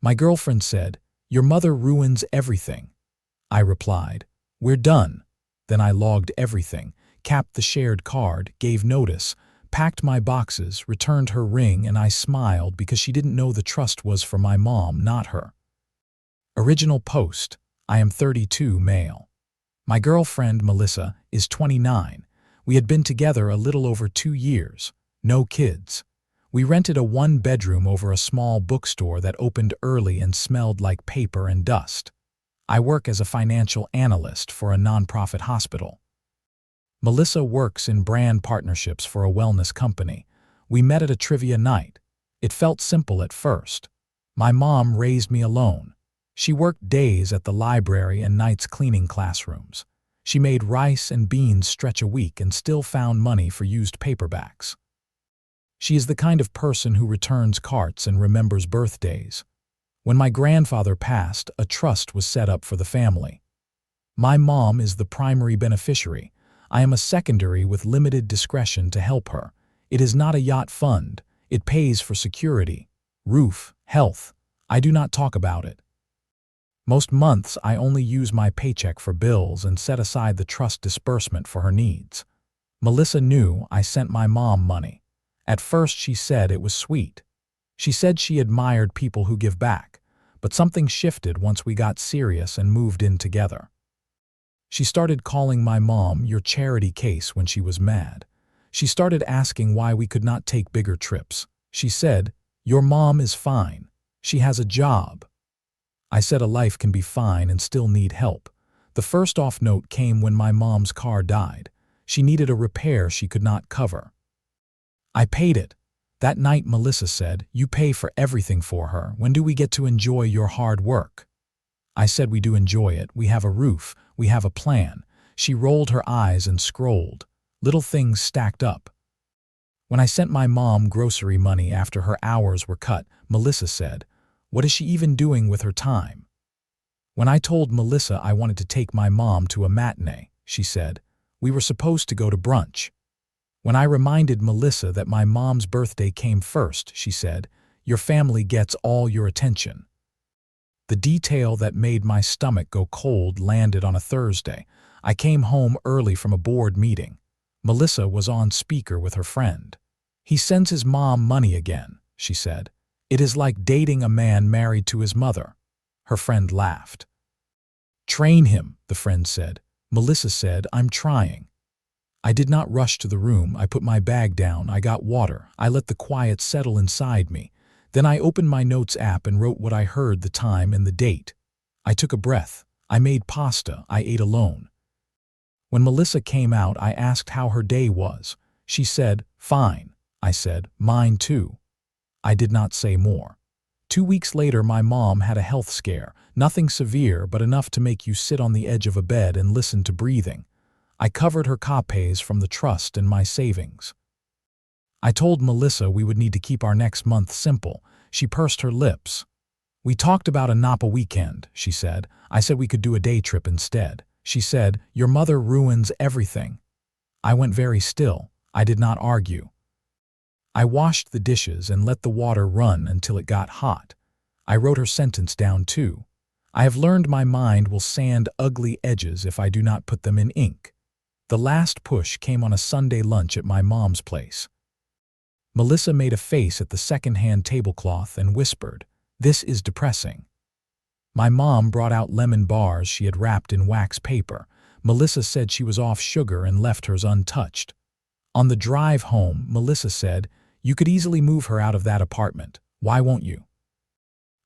My girlfriend said, "Your mother ruins everything." I replied, "We're done." Then I logged everything, capped the shared card, gave notice, packed my boxes, returned her ring, and I smiled because she didn't know the trust was for my mom, not her. Original post: I am 32, male. My girlfriend, Melissa, is 29. We had been together a little over 2 years. No kids. We rented a one-bedroom over a small bookstore that opened early and smelled like paper and dust. I work as a financial analyst for a nonprofit hospital. Melissa works in brand partnerships for a wellness company. We met at a trivia night. It felt simple at first. My mom raised me alone. She worked days at the library and nights cleaning classrooms. She made rice and beans stretch a week and still found money for used paperbacks. She is the kind of person who returns carts and remembers birthdays. When my grandfather passed, a trust was set up for the family. My mom is the primary beneficiary. I am a secondary with limited discretion to help her. It is not a yacht fund. It pays for security, roof, health. I do not talk about it. Most months, I only use my paycheck for bills and set aside the trust disbursement for her needs. Melissa knew I sent my mom money. At first, she said it was sweet. She said she admired people who give back, but something shifted once we got serious and moved in together. She started calling my mom your charity case when she was mad. She started asking why we could not take bigger trips. She said, "Your mom is fine. She has a job." I said a life can be fine and still need help. The first off note came when my mom's car died. She needed a repair she could not cover. I paid it. That night, Melissa said, "You pay for everything for her. When do we get to enjoy your hard work?" I said, "We do enjoy it. We have a roof. We have a plan." She rolled her eyes and scrolled. Little things stacked up. When I sent my mom grocery money after her hours were cut, Melissa said, "What is she even doing with her time?" When I told Melissa I wanted to take my mom to a matinee, she said, "We were supposed to go to brunch." When I reminded Melissa that my mom's birthday came first, she said, "Your family gets all your attention." The detail that made my stomach go cold landed on a Thursday. I came home early from a board meeting. Melissa was on speaker with her friend. "He sends his mom money again," she said. "It is like dating a man married to his mother." Her friend laughed. "Train him," the friend said. Melissa said, "I'm trying." I did not rush to the room. I put my bag down. I got water. I let the quiet settle inside me. Then I opened my notes app and wrote what I heard, the time and the date. I took a breath. I made pasta. I ate alone. When Melissa came out, I asked how her day was. She said, "Fine." I said, "Mine too." I did not say more. 2 weeks later, my mom had a health scare. Nothing severe, but enough to make you sit on the edge of a bed and listen to breathing. I covered her copays from the trust and my savings. I told Melissa we would need to keep our next month simple. She pursed her lips. "We talked about a Napa weekend," she said. I said we could do a day trip instead. She said, "Your mother ruins everything." I went very still. I did not argue. I washed the dishes and let the water run until it got hot. I wrote her sentence down too. "I have learned my mind will sand ugly edges if I do not put them in ink." The last push came on a Sunday lunch at my mom's place. Melissa made a face at the second-hand tablecloth and whispered, "This is depressing." My mom brought out lemon bars she had wrapped in wax paper. Melissa said she was off sugar and left hers untouched. On the drive home, Melissa said, "You could easily move her out of that apartment. Why won't you?"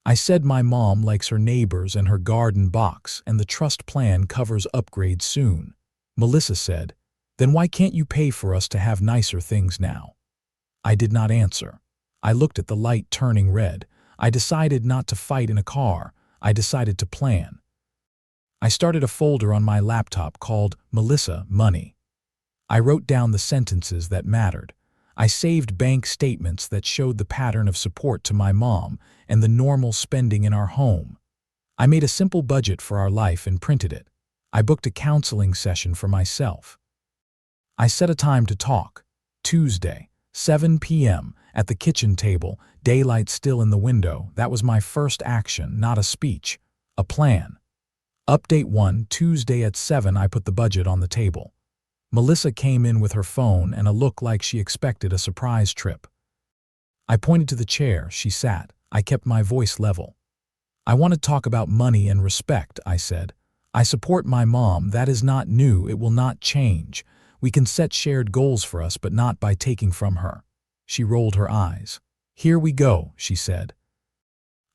I said my mom likes her neighbors and her garden box, and the trust plan covers upgrades soon. Melissa said, "Then why can't you pay for us to have nicer things now?" I did not answer. I looked at the light turning red. I decided not to fight in a car. I decided to plan. I started a folder on my laptop called Melissa Money. I wrote down the sentences that mattered. I saved bank statements that showed the pattern of support to my mom and the normal spending in our home. I made a simple budget for our life and printed it. I booked a counseling session for myself. I set a time to talk. Tuesday. 7 p.m. at the kitchen table, daylight still in the window. That was my first action, not a speech, a plan. Update 1, Tuesday at 7, I put the budget on the table. Melissa came in with her phone and a look like she expected a surprise trip. I pointed to the chair she sat. I kept my voice level. I want to talk about money and respect, I said. I support my mom. That is not new. It will not change. We can set shared goals for us, but not by taking from her. She rolled her eyes. Here we go, she said.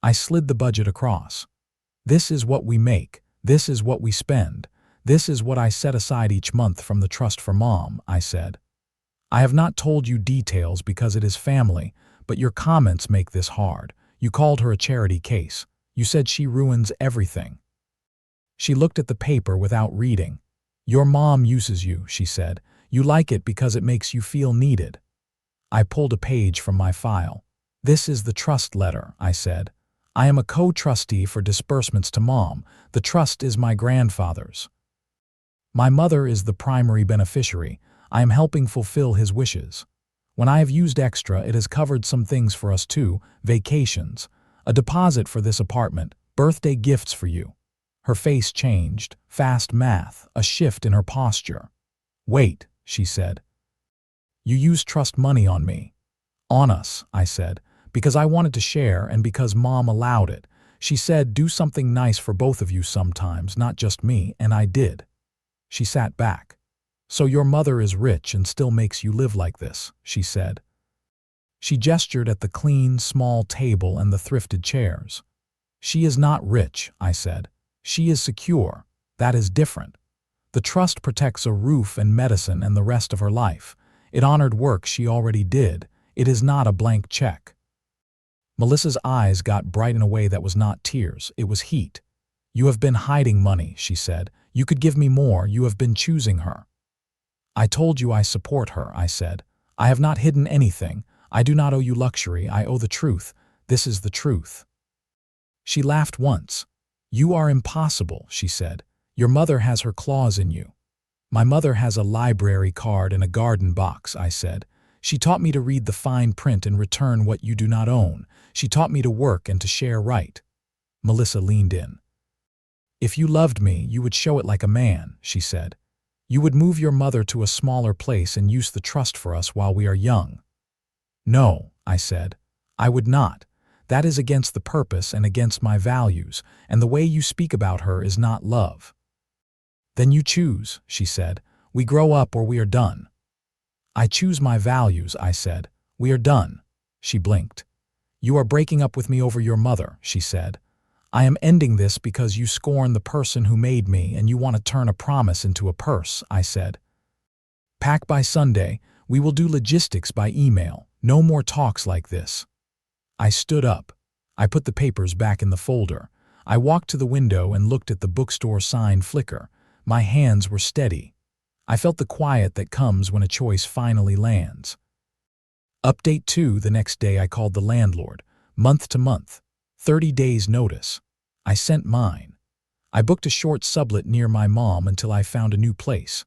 I slid the budget across. This is what we make. This is what we spend. This is what I set aside each month from the trust for mom, I said. I have not told you details because it is family, but your comments make this hard. You called her a charity case. You said she ruins everything. She looked at the paper without reading. Your mom uses you, she said. You like it because it makes you feel needed. I pulled a page from my file. This is the trust letter, I said. I am a co-trustee for disbursements to mom. The trust is my grandfather's. My mother is the primary beneficiary. I am helping fulfill his wishes. When I have used extra, it has covered some things for us too, vacations, a deposit for this apartment, birthday gifts for you. Her face changed, fast math, a shift in her posture. Wait, she said. You used trust money on me. On us, I said, because I wanted to share and because mom allowed it. She said, do something nice for both of you sometimes, not just me, and I did. She sat back. So your mother is rich and still makes you live like this, she said. She gestured at the clean, small table and the thrifted chairs. She is not rich, I said. She is secure. That is different. The trust protects a roof and medicine and the rest of her life. It honored work she already did. It is not a blank check. Melissa's eyes got bright in a way that was not tears. It was heat. You have been hiding money, she said. You could give me more. You have been choosing her. I told you I support her, I said. I have not hidden anything. I do not owe you luxury. I owe the truth. This is the truth. She laughed once. You are impossible, she said. Your mother has her claws in you. My mother has a library card and a garden box, I said. She taught me to read the fine print and return what you do not own. She taught me to work and to share right. Melissa leaned in. If you loved me, you would show it like a man, she said. You would move your mother to a smaller place and use the trust for us while we are young. No, I said. I would not. That is against the purpose and against my values, and the way you speak about her is not love. Then you choose, she said. We grow up or we are done. I choose my values, I said. We are done. She blinked. You are breaking up with me over your mother, she said. I am ending this because you scorn the person who made me and you want to turn a promise into a purse, I said. Pack by Sunday. We will do logistics by email. No more talks like this. I stood up. I put the papers back in the folder. I walked to the window and looked at the bookstore sign flicker. My hands were steady. I felt the quiet that comes when a choice finally lands. Update 2, the next day I called the landlord. Month to month. 30 days notice. I sent mine. I booked a short sublet near my mom until I found a new place.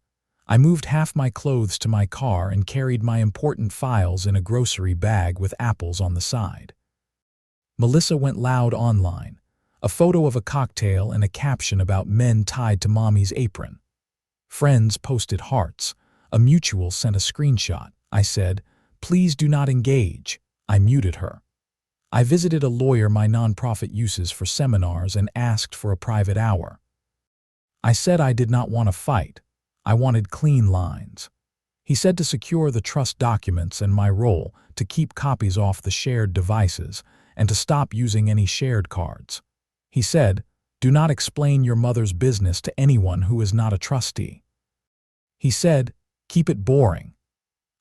I moved half my clothes to my car and carried my important files in a grocery bag with apples on the side. Melissa went loud online. A photo of a cocktail and a caption about men tied to mommy's apron. Friends posted hearts. A mutual sent a screenshot. I said, please do not engage. I muted her. I visited a lawyer my nonprofit uses for seminars and asked for a private hour. I said I did not want to fight. I wanted clean lines. He said to secure the trust documents and my role, to keep copies off the shared devices, and to stop using any shared cards. He said, do not explain your mother's business to anyone who is not a trustee. He said, keep it boring.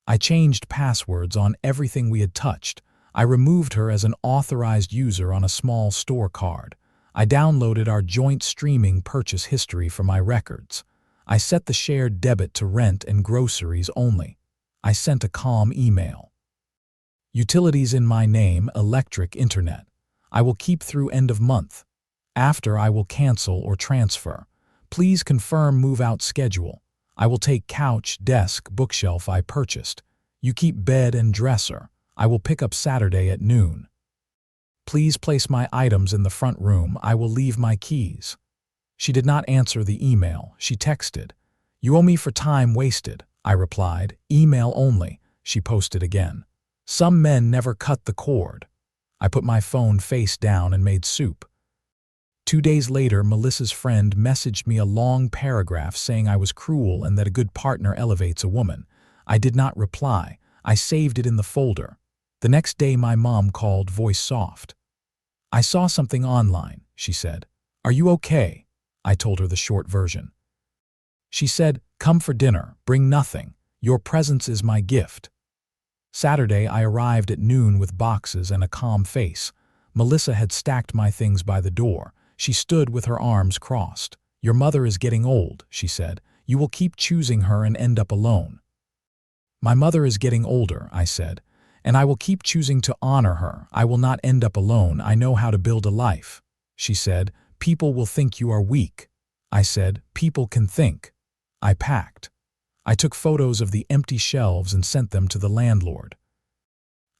I changed passwords on everything we had touched. I removed her as an authorized user on a small store card. I downloaded our joint streaming purchase history for my records. I set the shared debit to rent and groceries only. I sent a calm email. Utilities in my name, electric, internet. I will keep through end of month. After I will cancel or transfer. Please confirm move-out schedule. I will take couch, desk, bookshelf I purchased. You keep bed and dresser. I will pick up Saturday at noon. Please place my items in the front room. I will leave my keys. She did not answer the email. She texted. You owe me for time wasted. I replied. Email only. She posted again. Some men never cut the cord. I put my phone face down and made soup. 2 days later, Melissa's friend messaged me a long paragraph saying I was cruel and that a good partner elevates a woman. I did not reply. I saved it in the folder. The next day my mom called, voice soft. I saw something online, she said. Are you okay? I told her the short version. She said, come for dinner, bring nothing. Your presence is my gift. Saturday I arrived at noon with boxes and a calm face. Melissa had stacked my things by the door. She stood with her arms crossed. Your mother is getting old, she said. You will keep choosing her and end up alone. My mother is getting older, I said, and I will keep choosing to honor her. I will not end up alone. I know how to build a life. She said, people will think you are weak. I said, people can think. I packed. I took photos of the empty shelves and sent them to the landlord.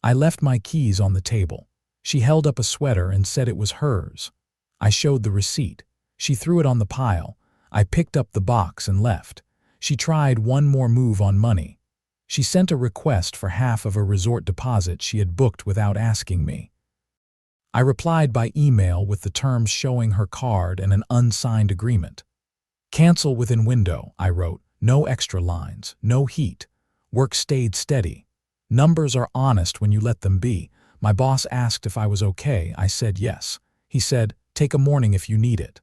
I left my keys on the table. She held up a sweater and said it was hers. I showed the receipt. She threw it on the pile. I picked up the box and left. She tried one more move on money. She sent a request for half of a resort deposit she had booked without asking me. I replied by email with the terms showing her card and an unsigned agreement. Cancel within window, I wrote. No extra lines, no heat. Work stayed steady. Numbers are honest when you let them be. My boss asked if I was okay. I said yes. He said, take a morning if you need it.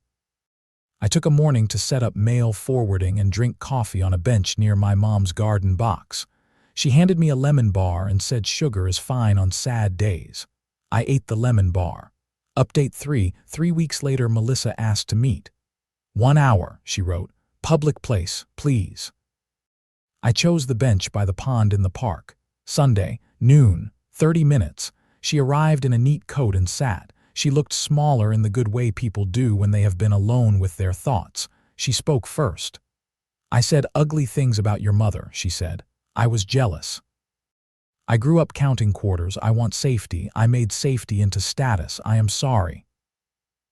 I took a morning to set up mail forwarding and drink coffee on a bench near my mom's garden box. She handed me a lemon bar and said sugar is fine on sad days. I ate the lemon bar. Update 3. 3 weeks later, Melissa asked to meet. 1 hour, she wrote. Public place, please. I chose the bench by the pond in the park. Sunday, noon, 30 minutes. She arrived in a neat coat and sat. She looked smaller in the good way people do when they have been alone with their thoughts. She spoke first. I said ugly things about your mother, she said. I was jealous. I grew up counting quarters. I want safety. I made safety into status. I am sorry.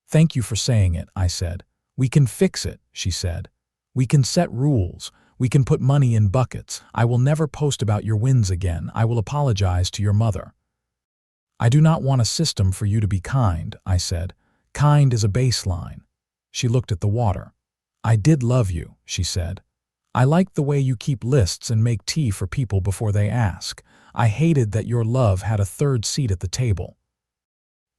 Thank you for saying it, I said. We can fix it, she said. We can set rules. We can put money in buckets. I will never post about your wins again. I will apologize to your mother. I do not want a system for you to be kind, I said. Kind is a baseline. She looked at the water. I did love you, she said. I liked the way you keep lists and make tea for people before they ask. I hated that your love had a third seat at the table.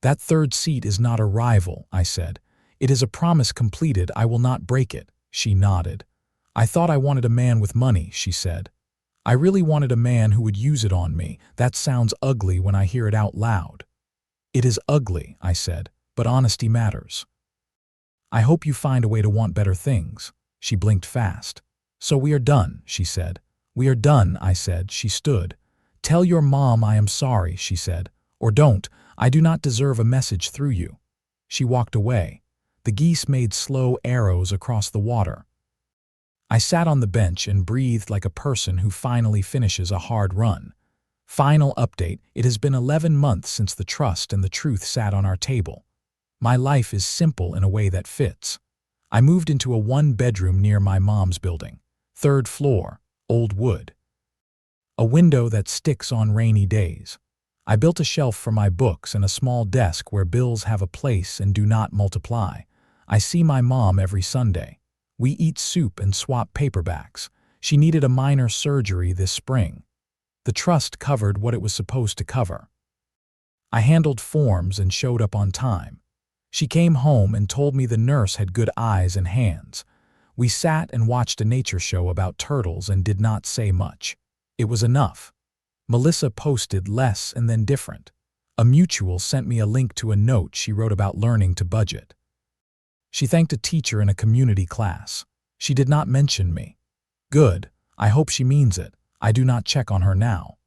That third seat is not a rival, I said. It is a promise completed. I will not break it. She nodded. I thought I wanted a man with money, she said. I really wanted a man who would use it on me. That sounds ugly when I hear it out loud. It is ugly, I said, but honesty matters. I hope you find a way to want better things. She blinked fast. So we are done, she said. We are done, I said. She stood. Tell your mom I am sorry, she said. Or don't. I do not deserve a message through you. She walked away. The geese made slow arrows across the water. I sat on the bench and breathed like a person who finally finishes a hard run. Final update, it has been 11 months since the trust and the truth sat on our table. My life is simple in a way that fits. I moved into a one-bedroom near my mom's building. 3rd floor, old wood. A window that sticks on rainy days. I built a shelf for my books and a small desk where bills have a place and do not multiply. I see my mom every Sunday. We eat soup and swap paperbacks. She needed a minor surgery this spring. The trust covered what it was supposed to cover. I handled forms and showed up on time. She came home and told me the nurse had good eyes and hands. We sat and watched a nature show about turtles and did not say much. It was enough. Melissa posted less and then different. A mutual sent me a link to a note she wrote about learning to budget. She thanked a teacher in a community class. She did not mention me. Good. I hope she means it. I do not check on her now.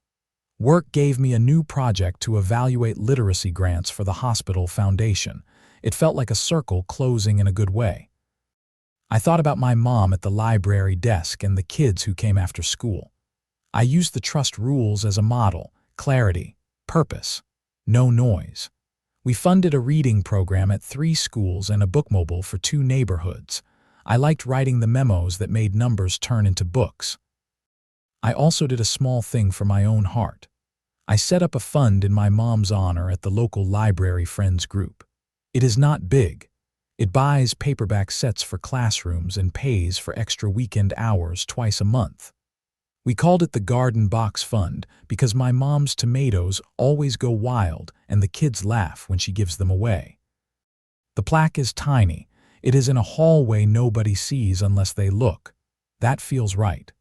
Work gave me a new project to evaluate literacy grants for the hospital foundation. It felt like a circle closing in a good way. I thought about my mom at the library desk and the kids who came after school. I used the trust rules as a model: clarity, purpose, no noise. We funded a reading program at 3 schools and a bookmobile for 2 neighborhoods. I liked writing the memos that made numbers turn into books. I also did a small thing for my own heart. I set up a fund in my mom's honor at the local library friends group. It is not big. It buys paperback sets for classrooms and pays for extra weekend hours twice a month. We called it the Garden Box Fund because my mom's tomatoes always go wild and the kids laugh when she gives them away. The plaque is tiny. It is in a hallway nobody sees unless they look. That feels right.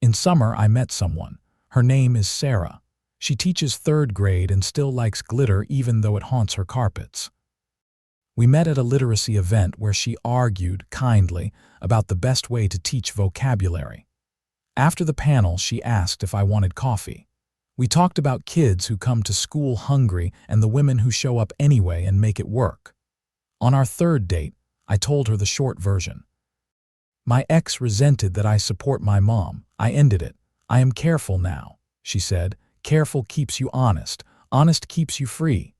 In summer, I met someone. Her name is Sarah. She teaches 3rd grade and still likes glitter even though it haunts her carpets. We met at a literacy event where she argued, kindly, about the best way to teach vocabulary. After the panel, she asked if I wanted coffee. We talked about kids who come to school hungry and the women who show up anyway and make it work. On our 3rd date, I told her the short version. My ex resented that I support my mom. I ended it. I am careful now, she said. Careful keeps you honest. Honest keeps you free.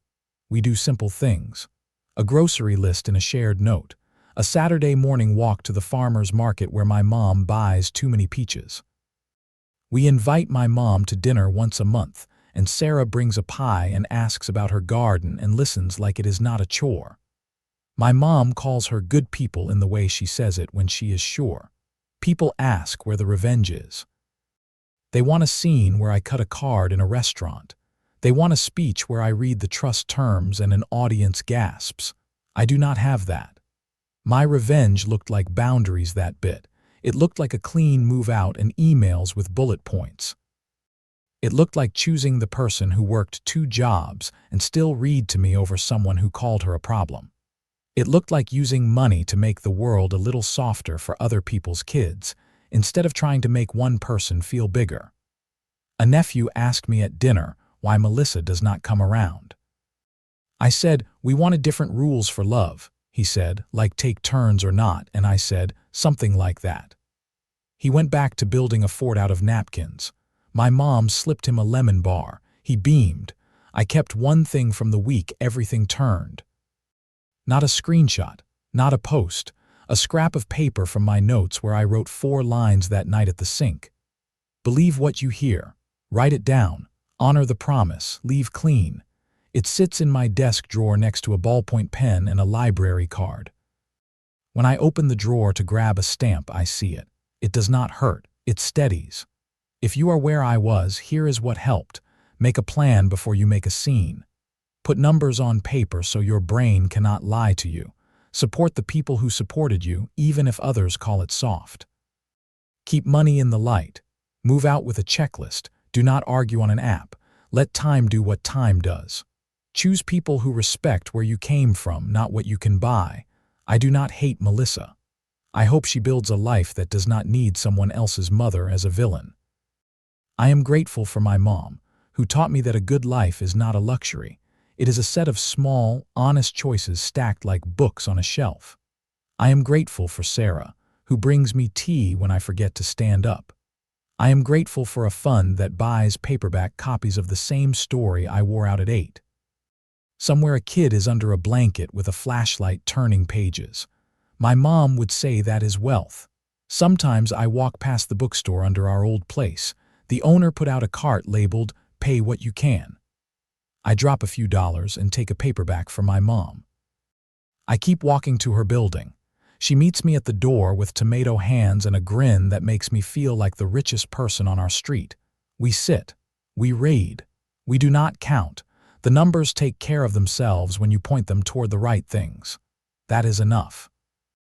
We do simple things. A grocery list in a shared note. A Saturday morning walk to the farmer's market where my mom buys too many peaches. We invite my mom to dinner once a month, and Sarah brings a pie and asks about her garden and listens like it is not a chore. My mom calls her good people in the way she says it when she is sure. People ask where the revenge is. They want a scene where I cut a card in a restaurant. They want a speech where I read the trust terms and an audience gasps. I do not have that. My revenge looked like boundaries that bit. It looked like a clean move out and emails with bullet points. It looked like choosing the person who worked 2 jobs and still read to me over someone who called her a problem. It looked like using money to make the world a little softer for other people's kids, instead of trying to make one person feel bigger. A nephew asked me at dinner why Melissa does not come around. I said, we wanted different rules for love. He said, like take turns or not, and I said, something like that. He went back to building a fort out of napkins. My mom slipped him a lemon bar. He beamed. I kept one thing from the week everything turned. Not a screenshot, not a post, a scrap of paper from my notes where I wrote 4 lines that night at the sink. Believe what you hear. Write it down. Honor the promise. Leave clean. It sits in my desk drawer next to a ballpoint pen and a library card. When I open the drawer to grab a stamp, I see it. It does not hurt. It steadies. If you are where I was, here is what helped. Make a plan before you make a scene. Put numbers on paper so your brain cannot lie to you. Support the people who supported you, even if others call it soft. Keep money in the light. Move out with a checklist. Do not argue on an app. Let time do what time does. Choose people who respect where you came from, not what you can buy. I do not hate Melissa. I hope she builds a life that does not need someone else's mother as a villain. I am grateful for my mom, who taught me that a good life is not a luxury. It is a set of small, honest choices stacked like books on a shelf. I am grateful for Sarah, who brings me tea when I forget to stand up. I am grateful for a fund that buys paperback copies of the same story I wore out at 8. Somewhere a kid is under a blanket with a flashlight turning pages. My mom would say that is wealth. Sometimes I walk past the bookstore under our old place. The owner put out a cart labeled, "Pay what you can." I drop a few dollars and take a paperback for my mom. I keep walking to her building. She meets me at the door with tomato hands and a grin that makes me feel like the richest person on our street. We sit. We read. We do not count. The numbers take care of themselves when you point them toward the right things. That is enough.